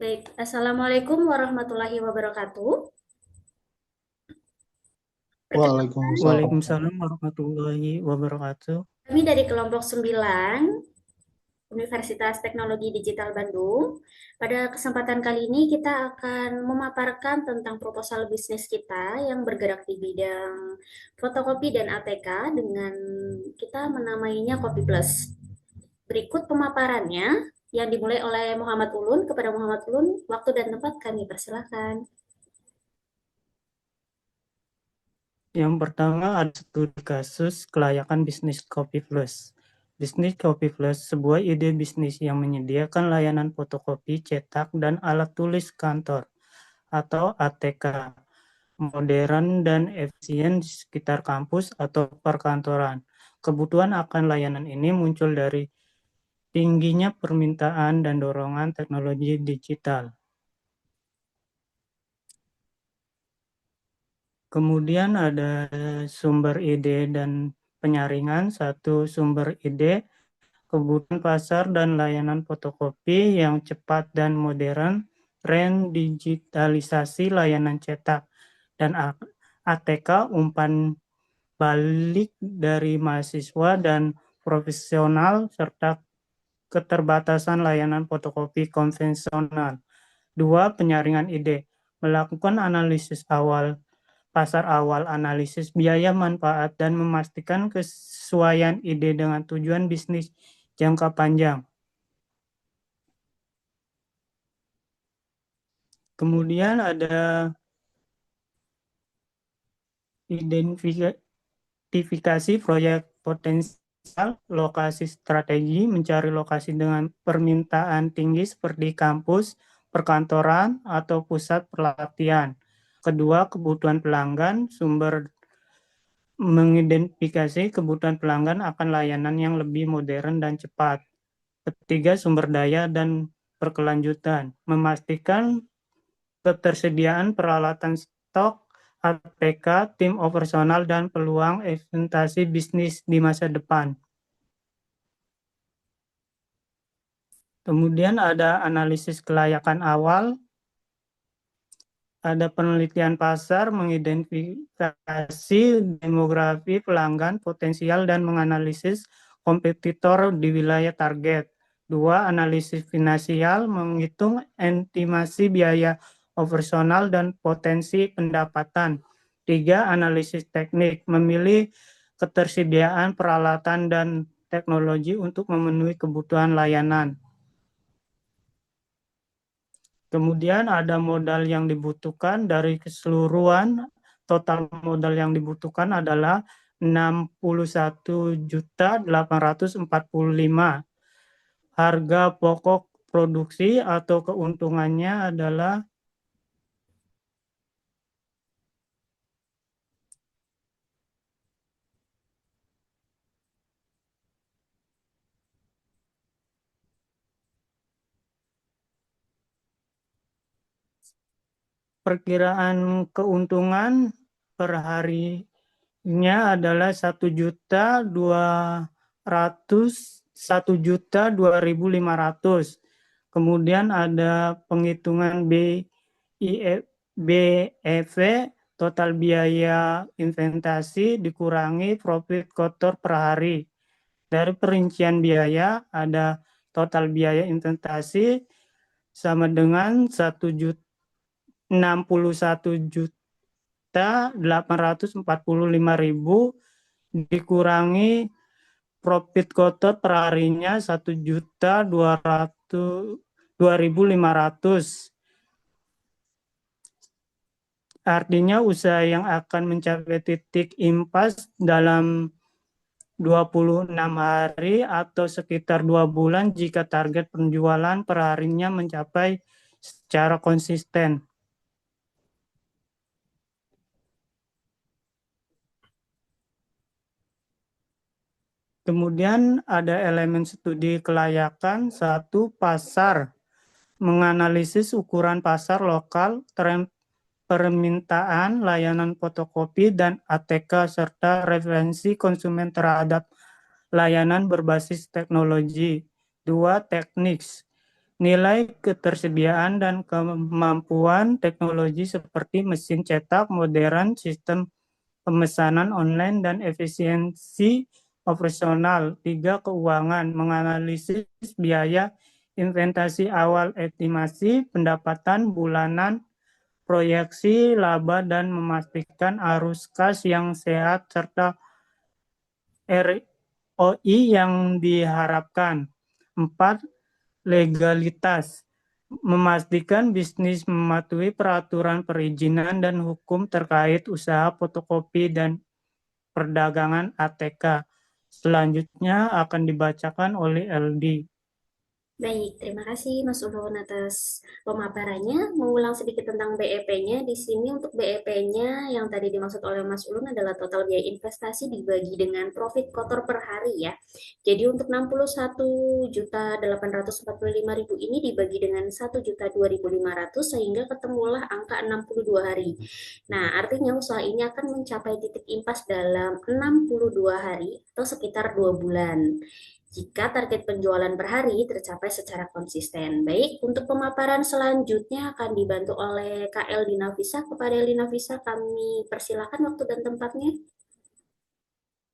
Baik, Assalamualaikum warahmatullahi wabarakatuh. Perkenalkan, Waalaikumsalam. Waalaikumsalam warahmatullahi wabarakatuh. kami dari kelompok 9 Universitas Teknologi Digital Bandung. Pada kesempatan kali ini kita akan memaparkan tentang proposal bisnis kita yang bergerak di bidang fotokopi dan ATK dengan kita menamainya Kopi Plus. Berikut pemaparannya yang dimulai oleh Muhammad Ulun. Kepada Muhammad Ulun, waktu dan tempat kami persilahkan. Yang pertama ada studi kasus kelayakan bisnis Kopi Plus. Bisnis Kopi Plus sebuah ide bisnis yang menyediakan layanan fotokopi, cetak, dan alat tulis kantor atau ATK modern dan efisien di sekitar kampus atau perkantoran. Kebutuhan akan layanan ini muncul dari tingginya permintaan dan dorongan teknologi digital. Kemudian ada sumber ide dan penyaringan. Satu, sumber ide, kebutuhan pasar dan layanan fotokopi yang cepat dan modern, tren digitalisasi layanan cetak, dan ATK umpan balik dari mahasiswa dan profesional, serta keterbatasan layanan fotokopi konvensional. Dua, penyaringan ide, melakukan analisis awal pasar awal, analisis biaya manfaat, dan memastikan kesesuaian ide dengan tujuan bisnis jangka panjang. Kemudian ada identifikasi proyek potensial, lokasi strategi, mencari lokasi dengan permintaan tinggi seperti kampus, perkantoran, atau pusat pelatihan. Kedua, kebutuhan pelanggan, sumber mengidentifikasi kebutuhan pelanggan akan layanan yang lebih modern dan cepat. Ketiga, sumber daya dan berkelanjutan. Memastikan ketersediaan peralatan stok, APK, tim operasional, dan peluang investasi bisnis di masa depan. Kemudian ada analisis kelayakan awal, ada penelitian pasar, mengidentifikasi demografi pelanggan potensial dan menganalisis kompetitor di wilayah target. Dua, analisis finansial, menghitung estimasi biaya operasional dan potensi pendapatan. Tiga, analisis teknik, memilih ketersediaan peralatan dan teknologi untuk memenuhi kebutuhan layanan. Kemudian ada modal yang dibutuhkan dari keseluruhan total modal yang dibutuhkan adalah 61.845. Harga pokok produksi atau keuntungannya adalah perkiraan keuntungan per harinya adalah 1.200.1.2.500. Kemudian ada penghitungan BEV, total biaya investasi dikurangi profit kotor per hari. Dari perincian biaya ada total biaya investasi sama dengan 1.061.845.000 dikurangi profit kotor per harinya 1.200.2.500. Artinya usaha yang akan mencapai titik impas dalam 26 hari atau sekitar 2 bulan jika target penjualan per harinya mencapai secara konsisten. Kemudian ada elemen studi kelayakan. Satu, pasar. Menganalisis ukuran pasar lokal, tren permintaan, layanan fotokopi, dan ATK, serta referensi konsumen terhadap layanan berbasis teknologi. Dua, teknik. Nilai ketersediaan dan kemampuan teknologi seperti mesin cetak modern, sistem pemesanan online, dan efisiensi operasional. 3. Keuangan, menganalisis biaya investasi awal, estimasi pendapatan bulanan, proyeksi laba, dan memastikan arus kas yang sehat, serta ROI yang diharapkan. 4. Legalitas, memastikan bisnis mematuhi peraturan perizinan dan hukum terkait usaha fotokopi dan perdagangan ATK. Selanjutnya akan dibacakan oleh LD. Baik, terima kasih Mas Ulun atas pemaparannya. Mengulang sedikit tentang BEP-nya. Di sini untuk BEP-nya yang tadi dimaksud oleh Mas Ulun adalah total biaya investasi dibagi dengan profit kotor per hari ya. Jadi untuk 61.845.000 ini dibagi dengan 1.02.500 sehingga ketemulah angka 62 hari. Nah, artinya usaha ini akan mencapai titik impas dalam 62 hari atau sekitar 2 bulan jika target penjualan per hari tercapai secara konsisten. Baik, untuk pemaparan selanjutnya akan dibantu oleh KL Dinavisa. Kepada Dinavisa kami persilakan waktu dan tempatnya.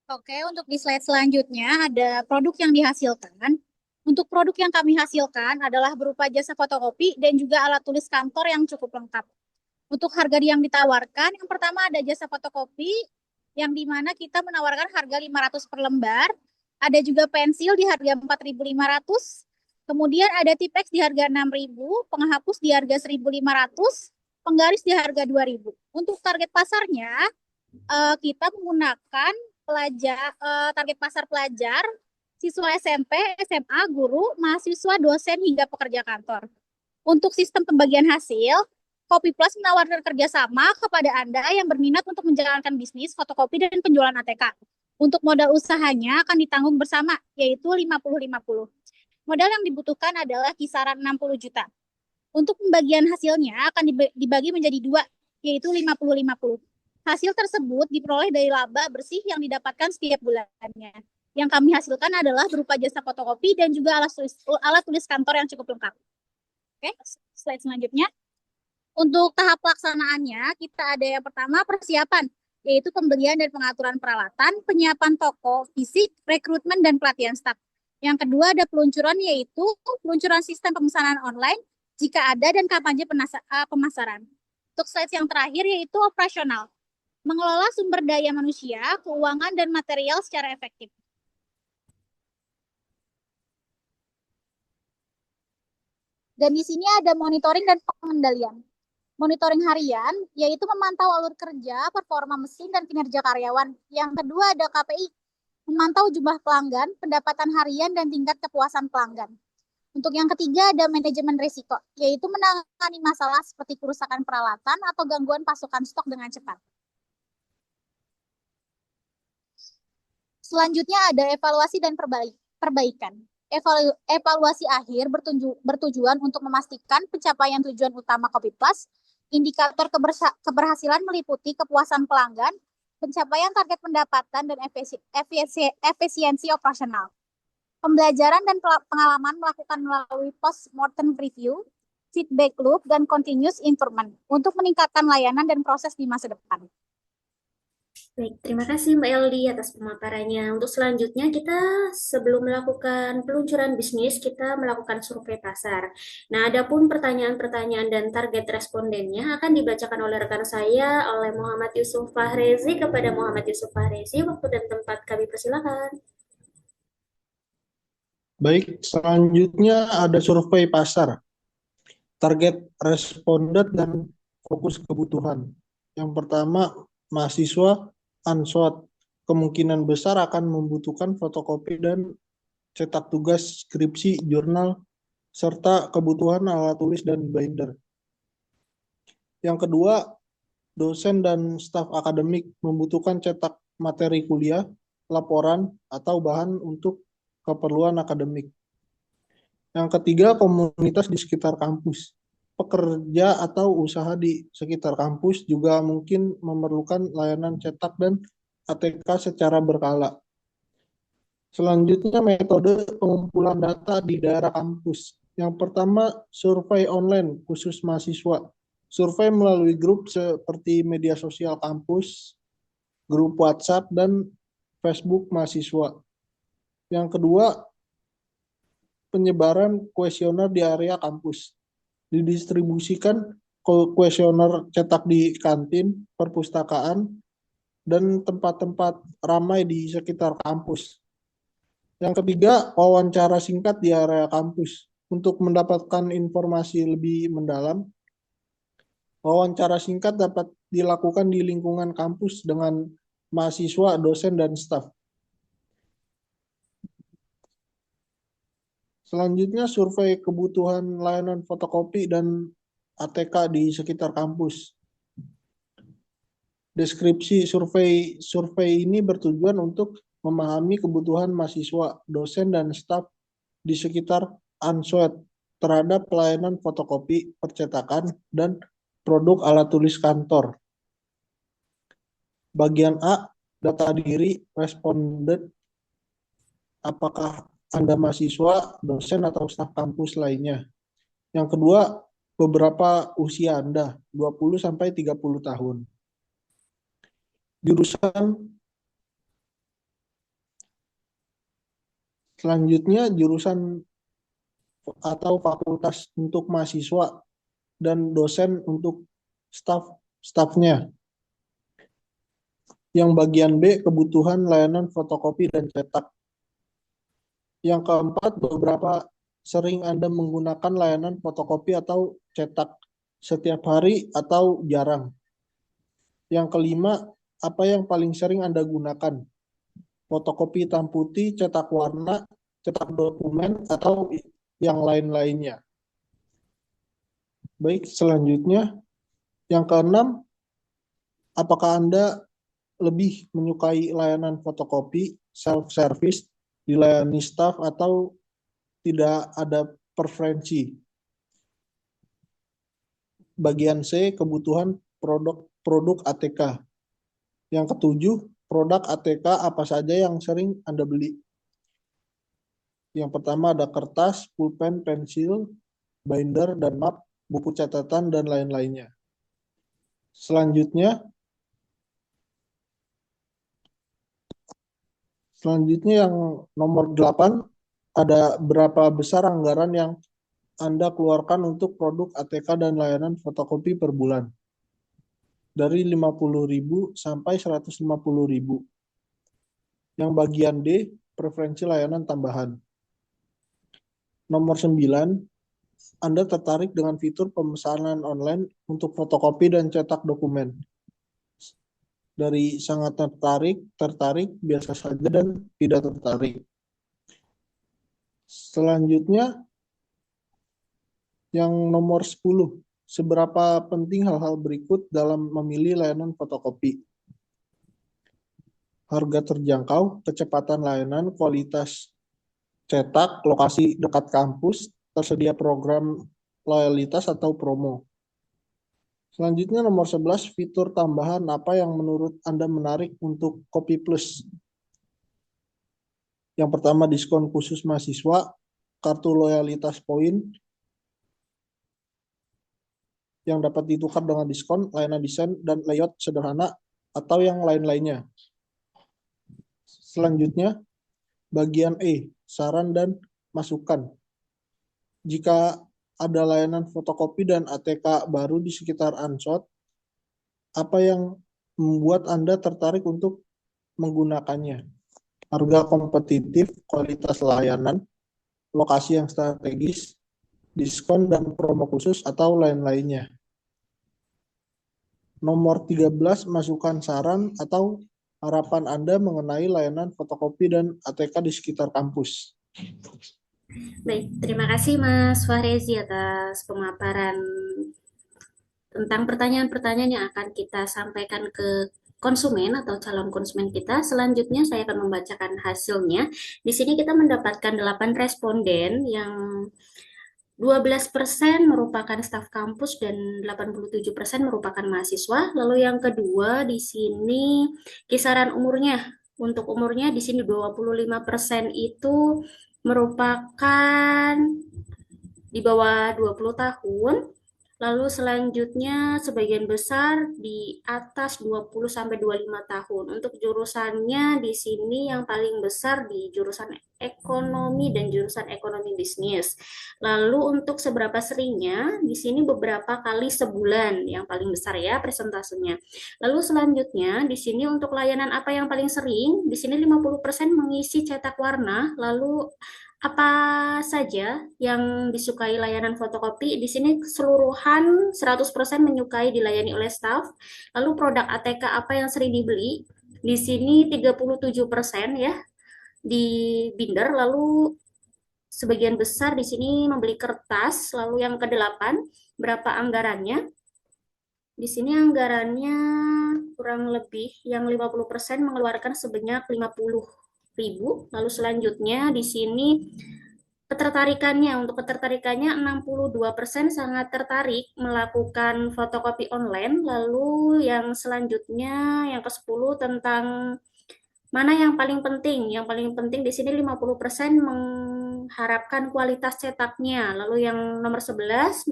Oke, untuk di slide selanjutnya ada produk yang dihasilkan. Untuk produk yang kami hasilkan adalah berupa jasa fotokopi dan juga alat tulis kantor yang cukup lengkap. Untuk harga yang ditawarkan, yang pertama ada jasa fotokopi yang dimana kita menawarkan harga 500 per lembar. Ada juga pensil di harga 4.500. Kemudian ada Tipex di harga 6.000, penghapus di harga 1.500, penggaris di harga 2.000. Untuk target pasarnya, kita menggunakan target pasar pelajar, siswa SMP, SMA, guru, mahasiswa, dosen, hingga pekerja kantor. Untuk sistem pembagian hasil, Kopi Plus menawarkan kerjasama kepada Anda yang berminat untuk menjalankan bisnis fotokopi dan penjualan ATK. Untuk modal usahanya akan ditanggung bersama, yaitu 50-50. Modal yang dibutuhkan adalah kisaran 60 juta. Untuk pembagian hasilnya akan dibagi menjadi 2, yaitu 50-50. Hasil tersebut diperoleh dari laba bersih yang didapatkan setiap bulannya. Yang kami hasilkan adalah berupa jasa fotokopi dan juga alat tulis kantor yang cukup lengkap. Oke, slide selanjutnya. Untuk tahap pelaksanaannya, kita ada yang pertama persiapan, yaitu pembelian dan pengaturan peralatan, penyiapan toko, fisik, rekrutmen, dan pelatihan staf. Yang kedua ada peluncuran, yaitu peluncuran sistem pemesanan online, jika ada, dan kampanye pemasaran. Untuk slide yang terakhir yaitu operasional, mengelola sumber daya manusia, keuangan, dan material secara efektif. Dan di sini ada monitoring dan pengendalian. Monitoring harian, yaitu memantau alur kerja, performa mesin, dan kinerja karyawan. Yang kedua ada KPI, memantau jumlah pelanggan, pendapatan harian, dan tingkat kepuasan pelanggan. Untuk yang ketiga ada manajemen risiko, yaitu menangani masalah seperti kerusakan peralatan atau gangguan pasokan stok dengan cepat. Selanjutnya ada evaluasi dan perbaikan. Evaluasi akhir bertujuan untuk memastikan pencapaian tujuan utama Kopi Plus. Indikator keberhasilan meliputi kepuasan pelanggan, pencapaian target pendapatan, dan efisiensi operasional. Pembelajaran dan pengalaman melakukan melalui post-mortem review, feedback loop, dan continuous improvement untuk meningkatkan layanan dan proses di masa depan. Baik, terima kasih Mbak Eldi atas pemaparannya. Untuk selanjutnya kita sebelum melakukan peluncuran bisnis, kita melakukan survei pasar. Nah, adapun pertanyaan-pertanyaan dan target respondennya akan dibacakan oleh rekan saya, oleh Muhammad Yusuf Fahrezi. Kepada Muhammad Yusuf Fahrezi, waktu dan tempat kami persilakan. Baik, selanjutnya ada survei pasar. Target responden dan fokus kebutuhan. Yang pertama, mahasiswa Answat kemungkinan besar akan membutuhkan fotokopi dan cetak tugas, skripsi, jurnal, serta kebutuhan alat tulis dan binder. Yang kedua, dosen dan staf akademik membutuhkan cetak materi kuliah, laporan, atau bahan untuk keperluan akademik. Yang ketiga, komunitas di sekitar kampus. Pekerja atau usaha di sekitar kampus juga mungkin memerlukan layanan cetak dan ATK secara berkala. Selanjutnya, metode pengumpulan data di daerah kampus. Yang pertama, survei online khusus mahasiswa. Survei melalui grup seperti media sosial kampus, grup WhatsApp, dan Facebook mahasiswa. Yang kedua, penyebaran kuesioner di area kampus. Didistribusikan kuesioner cetak di kantin, perpustakaan, dan tempat-tempat ramai di sekitar kampus. Yang ketiga, wawancara singkat di area kampus. Untuk mendapatkan informasi lebih mendalam, wawancara singkat dapat dilakukan di lingkungan kampus dengan mahasiswa, dosen, dan staf. Selanjutnya, survei kebutuhan layanan fotokopi dan ATK di sekitar kampus. Deskripsi survei ini bertujuan untuk memahami kebutuhan mahasiswa, dosen, dan staf di sekitar Answet terhadap pelayanan fotokopi, percetakan, dan produk alat tulis kantor. Bagian A, data diri responden, apakah Anda mahasiswa, dosen, atau staf kampus lainnya. Yang kedua, beberapa usia Anda, 20-30 tahun. Selanjutnya, jurusan atau fakultas untuk mahasiswa dan dosen untuk stafnya. Yang bagian B, kebutuhan layanan fotokopi dan cetak. Yang keempat, beberapa sering Anda menggunakan layanan fotokopi atau cetak setiap hari atau jarang. Yang kelima, apa yang paling sering Anda gunakan? Fotokopi hitam putih, cetak warna, cetak dokumen, atau yang lain-lainnya. Baik, selanjutnya yang keenam, apakah Anda lebih menyukai layanan fotokopi, self-service, dilayani staf, atau tidak ada preferensi? Bagian C, kebutuhan produk ATK. Yang ketujuh, produk ATK apa saja yang sering Anda beli? Yang pertama ada kertas, pulpen, pensil, binder, dan map, buku catatan, dan lain-lainnya. Selanjutnya yang nomor 8, ada berapa besar anggaran yang Anda keluarkan untuk produk ATK dan layanan fotokopi per bulan? Dari 50.000 sampai 150.000. Yang bagian D, preferensi layanan tambahan. Nomor 9, Anda tertarik dengan fitur pemesanan online untuk fotokopi dan cetak dokumen. Dari sangat tertarik, biasa saja, dan tidak tertarik. Selanjutnya, yang nomor 10, seberapa penting hal-hal berikut dalam memilih layanan fotokopi? Harga terjangkau, kecepatan layanan, kualitas cetak, lokasi dekat kampus, tersedia program loyalitas atau promo. Selanjutnya nomor 11, fitur tambahan apa yang menurut Anda menarik untuk Kopi Plus? Yang pertama, diskon khusus mahasiswa, kartu loyalitas poin yang dapat ditukar dengan diskon, layanan desain dan layout sederhana, atau yang lain-lainnya. Selanjutnya, bagian E, saran dan masukan. Jika ada layanan fotokopi dan ATK baru di sekitar Answet, apa yang membuat Anda tertarik untuk menggunakannya? Harga kompetitif, kualitas layanan, lokasi yang strategis, diskon dan promo khusus, atau lain-lainnya. Nomor 13, masukan saran atau harapan Anda mengenai layanan fotokopi dan ATK di sekitar kampus. Baik, terima kasih Mas Fahrezi atas pemaparan tentang pertanyaan-pertanyaan yang akan kita sampaikan ke konsumen atau calon konsumen kita. Selanjutnya saya akan membacakan hasilnya. Di sini kita mendapatkan 8 responden yang 12% merupakan staf kampus dan 87% merupakan mahasiswa. Lalu yang kedua di sini kisaran umurnya. Untuk umurnya di sini 25% itu merupakan di bawah 20 tahun. Lalu selanjutnya sebagian besar di atas 20 sampai 25 tahun. Untuk jurusannya di sini yang paling besar di jurusan ekonomi dan jurusan ekonomi bisnis. Lalu untuk seberapa seringnya di sini beberapa kali sebulan yang paling besar ya presentasenya. Lalu selanjutnya di sini untuk layanan apa yang paling sering? Di sini 50% mengisi cetak warna, lalu apa saja yang disukai layanan fotokopi? Di sini keseluruhan 100% menyukai dilayani oleh staf. Lalu produk ATK apa yang sering dibeli? Di sini 37% ya di binder, lalu sebagian besar di sini membeli kertas. Lalu yang kedelapan, berapa anggarannya? Di sini anggarannya kurang lebih yang 50% mengeluarkan sebanyak 50.000. Lalu selanjutnya di sini untuk ketertarikannya 62% sangat tertarik melakukan fotokopi online. Lalu yang selanjutnya yang ke-10 tentang mana yang paling penting? Yang paling penting di sini 50% mengharapkan kualitas cetaknya. Lalu yang nomor 11,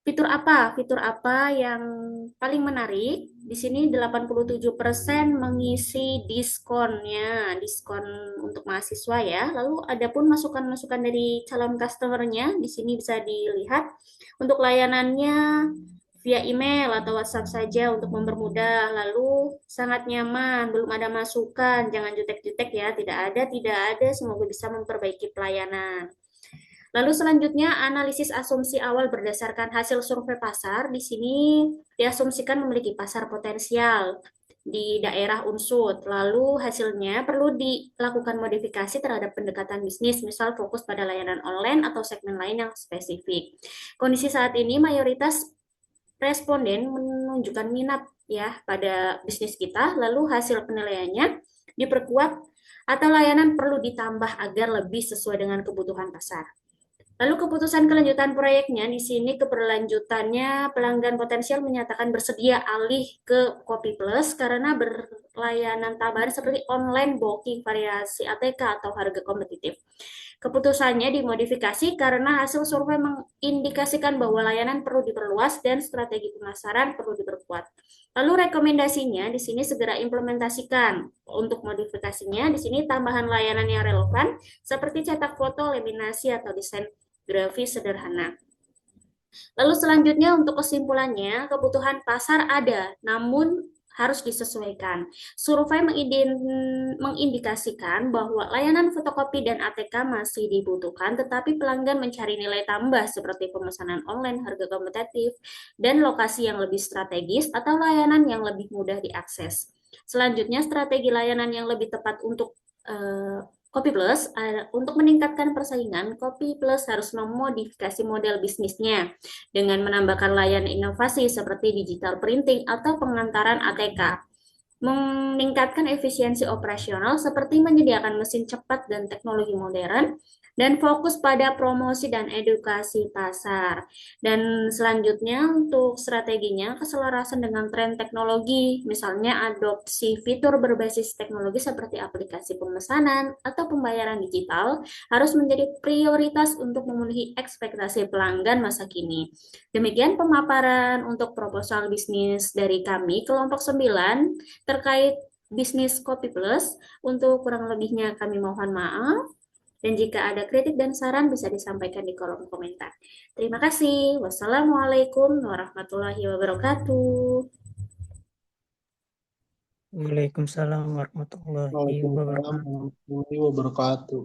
fitur apa? Fitur apa yang paling menarik? Di sini 87% mengisi diskonnya, diskon untuk mahasiswa ya. Lalu adapun masukan-masukan dari calon customernya, di sini bisa dilihat untuk layanannya via email atau WhatsApp saja untuk mempermudah. Lalu sangat nyaman, belum ada masukan, jangan jutek-jutek ya, tidak ada, semoga bisa memperbaiki pelayanan. Lalu selanjutnya analisis asumsi awal berdasarkan hasil survei pasar. Di sini diasumsikan memiliki pasar potensial di daerah unsur. Lalu hasilnya perlu dilakukan modifikasi terhadap pendekatan bisnis, misal fokus pada layanan online atau segmen lain yang spesifik. Kondisi saat ini mayoritas responden menunjukkan minat ya pada bisnis kita, lalu hasil penilaiannya diperkuat atau layanan perlu ditambah agar lebih sesuai dengan kebutuhan pasar. Lalu keputusan kelanjutan proyeknya di sini keberlanjutannya pelanggan potensial menyatakan bersedia alih ke Kopi Plus karena berlayanan tambahan seperti online booking, variasi ATK atau harga kompetitif. Keputusannya dimodifikasi karena hasil survei mengindikasikan bahwa layanan perlu diperluas dan strategi pemasaran perlu diperkuat. Lalu rekomendasinya di sini segera implementasikan. Untuk modifikasinya di sini tambahan layanan yang relevan seperti cetak foto, laminasi atau desain grafis sederhana. Lalu selanjutnya untuk kesimpulannya, kebutuhan pasar ada, namun harus disesuaikan. Survei mengindikasikan bahwa layanan fotokopi dan ATK masih dibutuhkan, tetapi pelanggan mencari nilai tambah seperti pemesanan online, harga kompetitif, dan lokasi yang lebih strategis atau layanan yang lebih mudah diakses. Selanjutnya, strategi layanan yang lebih tepat untuk Kopi Plus, untuk meningkatkan persaingan, Kopi Plus harus memodifikasi model bisnisnya dengan menambahkan layanan inovasi seperti digital printing atau pengantaran ATK, meningkatkan efisiensi operasional seperti menyediakan mesin cepat dan teknologi modern, dan fokus pada promosi dan edukasi pasar. Dan selanjutnya untuk strateginya keselarasan dengan tren teknologi, misalnya adopsi fitur berbasis teknologi seperti aplikasi pemesanan atau pembayaran digital harus menjadi prioritas untuk memenuhi ekspektasi pelanggan masa kini. Demikian pemaparan untuk proposal bisnis dari kami kelompok 9 terkait bisnis Kopi Plus. Untuk kurang lebihnya kami mohon maaf. Dan jika ada kritik dan saran bisa disampaikan di kolom komentar. Terima kasih. Wassalamualaikum warahmatullahi wabarakatuh. Waalaikumsalam warahmatullahi Waalaikumsalam wabarakatuh. warahmatullahi wabarakatuh.